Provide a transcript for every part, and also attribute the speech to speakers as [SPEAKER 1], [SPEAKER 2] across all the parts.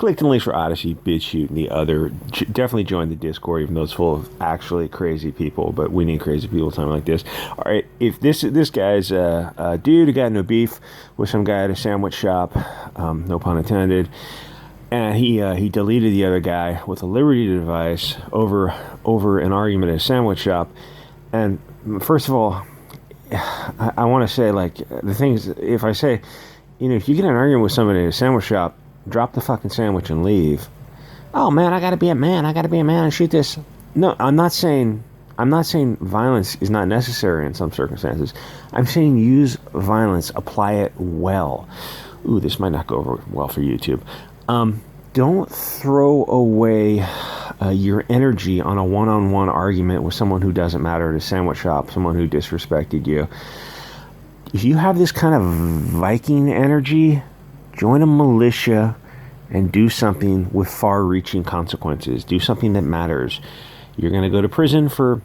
[SPEAKER 1] click the links for Odysee, Chute, and the other. Definitely join the Discord, even though it's full of actually crazy people. But we need crazy people at a time like this. All right, if this guy's a dude who got no beef with some guy at a sandwich shop, no pun intended, and he deleted the other guy with a Liberty device over an argument at a sandwich shop. And first of all, I want to say, like, the things, if I say, if you get in an argument with somebody at a sandwich shop, drop the fucking sandwich and leave. Oh man, I gotta be a man and shoot this. No, I'm not saying violence is not necessary in some circumstances. I'm saying use violence, apply it well. Ooh, this might not go over well for YouTube. Don't throw away your energy on a one-on-one argument with someone who doesn't matter at a sandwich shop, someone who disrespected you. If you have this kind of Viking energy, join a militia and do something with far-reaching consequences. Do something that matters. You're going to go to prison for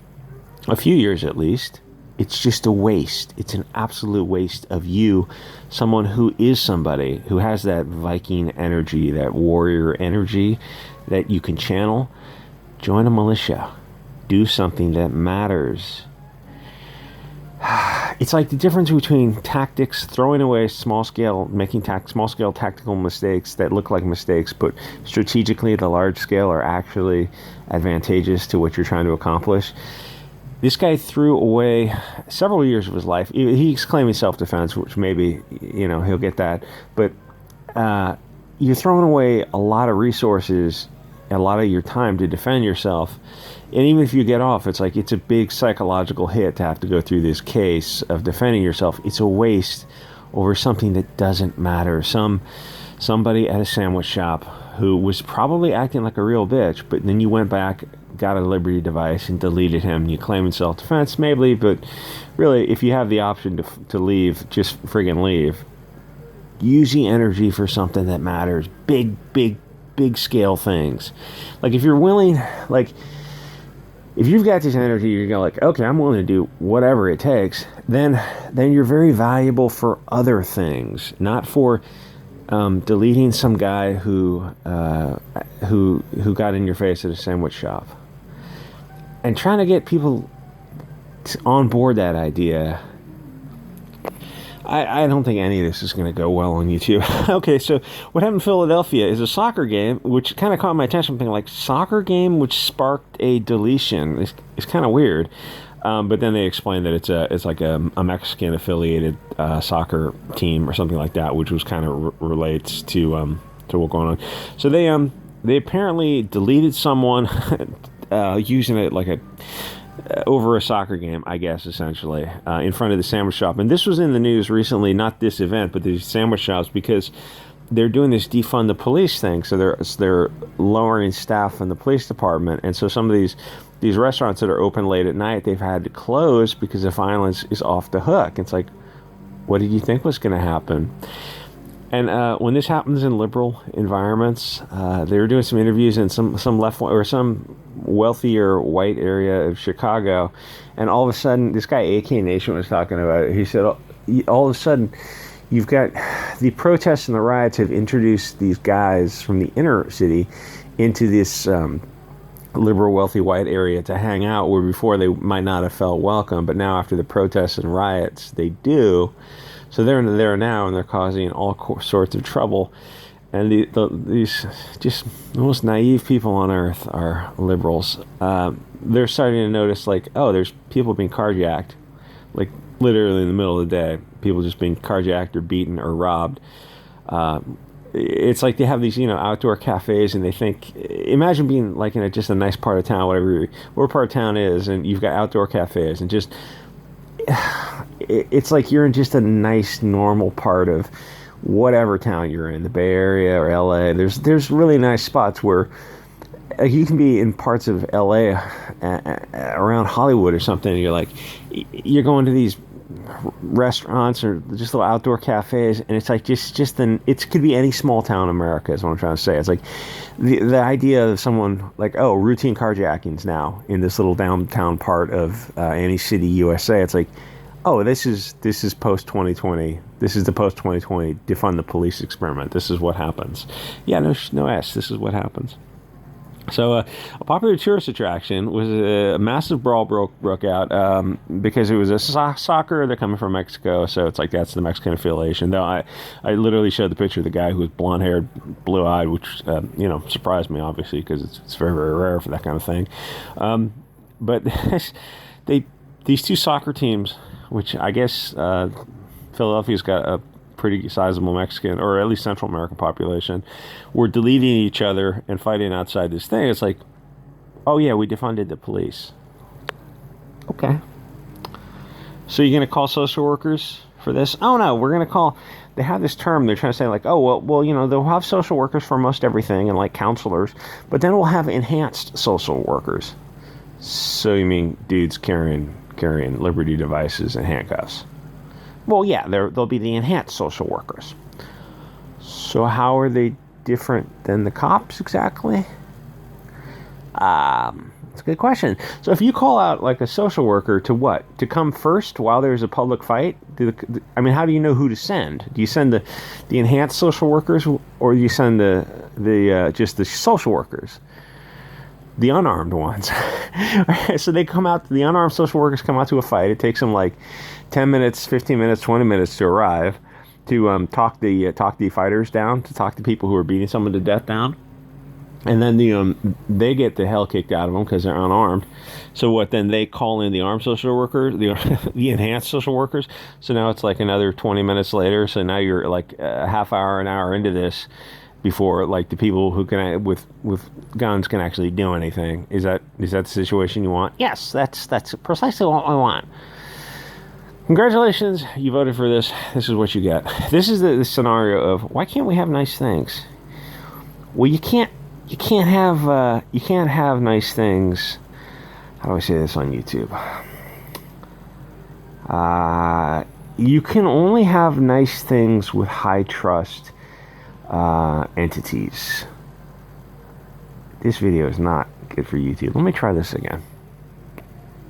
[SPEAKER 1] a few years at least. It's just a waste. It's an absolute waste of you, someone who is somebody who has that Viking energy, that warrior energy that you can channel. Join a militia. Do something that matters. It's like the difference between tactics, throwing away making small-scale tactical mistakes that look like mistakes, but strategically at the large scale are actually advantageous to what you're trying to accomplish. This guy threw away several years of his life. He's claiming self-defense, which maybe, he'll get that. But you're throwing away a lot of resources, a lot of your time to defend yourself. And even if you get off, it's like it's a big psychological hit to have to go through this case of defending yourself. It's a waste over something that doesn't matter. Somebody at a sandwich shop who was probably acting like a real bitch, but then you went back, got a Liberty device, and deleted him. You claim in self-defense, maybe, but really, if you have the option to leave, just friggin' leave. Use the energy for something that matters. Big scale things. Like, if you're willing, like, if you've got this energy, you're going like, okay, I'm willing to do whatever it takes, then you're very valuable for other things, not for deleting some guy who got in your face at a sandwich shop. And trying to get people on board that idea, I don't think any of this is going to go well on YouTube. Okay, so what happened in Philadelphia is a soccer game, which kind of caught my attention. I'm thinking, like, soccer game which sparked a deletion. It's kind of weird. But then they explained that it's like a Mexican affiliated soccer team or something like that, which was kind of relates to what's going on. So they apparently deleted someone using it like over a soccer game, I guess, essentially, in front of the sandwich shop. And this was in the news recently, not this event, but these sandwich shops, because they're doing this defund the police thing. So they're lowering staff in the police department. And so some of these restaurants that are open late at night, they've had to close because the violence is off the hook. It's like, what did you think was going to happen? And when this happens in liberal environments, they were doing some interviews in some left or some wealthier white area of Chicago, and all of a sudden, this guy AK Nation was talking about it. He said, all of a sudden, you've got the protests and the riots have introduced these guys from the inner city into this liberal, wealthy white area to hang out, where before they might not have felt welcome, but now after the protests and riots, they do. So they're there now, and they're causing all sorts of trouble. And these just the most naive people on earth are liberals. They're starting to notice, like, oh, there's people being carjacked, like literally in the middle of the day. People just being carjacked or beaten or robbed. It's like they have these, outdoor cafes, and they think, imagine being like in just a nice part of town, whatever part of town is, and you've got outdoor cafes, and just it's like you're in just a nice, normal part of whatever town you're in, the Bay Area or LA. There's really nice spots where you can be in parts of LA around Hollywood or something, and you're going to these restaurants or just little outdoor cafes, and it's like it could be any small town in America is what I'm trying to say. It's like the idea of someone like, oh, routine carjackings now in this little downtown part of any city, USA. It's like, Oh, this is post 2020. This is the post 2020 defund the police experiment. This is what happens. Yeah, no S. This is what happens. So a popular tourist attraction was a massive brawl broke out because it was a soccer. They're coming from Mexico, so it's like that's the Mexican affiliation. Though I literally showed the picture of the guy who was blonde haired, blue eyed, which surprised me obviously because it's very very rare for that kind of thing. But these two soccer teams, which I guess Philadelphia's got a pretty sizable Mexican or at least Central American population, were deleting each other and fighting outside this thing. It's like, oh yeah, we defunded the police. Okay. So you're going to call social workers for this? Oh no, we're going to call, they have this term, they're trying to say like, oh, well, they'll have social workers for most everything and like counselors, but then we'll have enhanced social workers. So you mean dudes carrying Liberty devices and handcuffs? Well, yeah, they'll be the enhanced social workers. So how are they different than the cops exactly? That's a good question. So if you call out like a social worker to what? To come first while there's a public fight? How do you know who to send? Do you send the enhanced social workers, or do you send the just the social workers? The unarmed ones. So they come out, the unarmed social workers come out to a fight. It takes them like 10 minutes, 15 minutes, 20 minutes to arrive, to talk the fighters down, to talk the people who are beating someone to death down. And then they get the hell kicked out of them because they're unarmed. So what, then they call in the armed social workers, the enhanced social workers. So now it's like another 20 minutes later. So now you're like a half hour, an hour into this before like the people who can with guns can actually do anything. Is that the situation you want? Yes, that's precisely what I want. Congratulations, you voted for this. This is what you get. This is the scenario of why can't we have nice things? Well, you can't have nice things. How do I say this on YouTube? You can only have nice things with high trust entities. This video is not good for YouTube. Let me try this again.